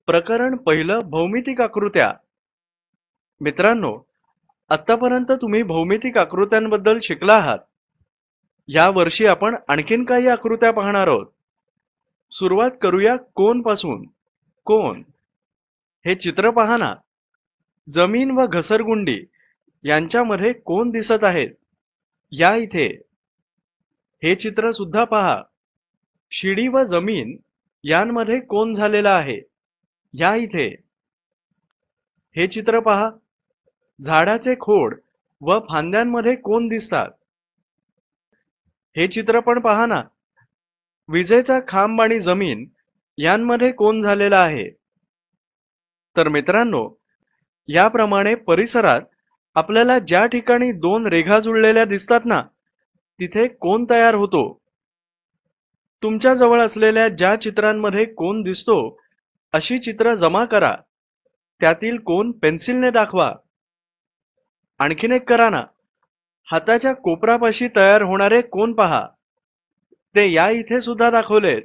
प्रकरण पहिलं भौमितिक आकृत्या. मित्रांनो, आतापर्यंत तुम्ही भौमितिक आकृत्यांबद्दल शिकला आहात. या वर्षी आपण आणखीन काही आकृत्या पाहणार आहोत. सुरुवात करूया कोन पासून. कोन हे चित्र पहा ना. जमीन व घसरगुंडी यांच्यामध्ये कोन दिसत आहेत. या इथे. हे चित्र सुद्धा पहा. शिडी व जमीन यांमध्ये कोन झालेला आहे. या इथे. हे चित्र पहा. झाडाचे खोड व फांद्यांमध्ये कोन दिसतात. हे चित्र पण पहा ना. विजेचा खांब आणि जमीन यांमध्ये कोन झालेला आहे. तर मित्रांनो, याप्रमाणे परिसरात आपल्याला ज्या ठिकाणी दोन रेघा जुळलेल्या दिसतात ना, तिथे कोन तयार होतो. तुमच्या जवळ असलेल्या ज्या चित्रांमध्ये कोन दिसतो अशी चित्र जमा करा. त्यातील कोन पेन्सिलने दाखवा. आणखीन एक करा ना. हाताच्या कोपरापाशी तयार होणारे कोन पहा. ते या इथे सुद्धा दाखवलेत.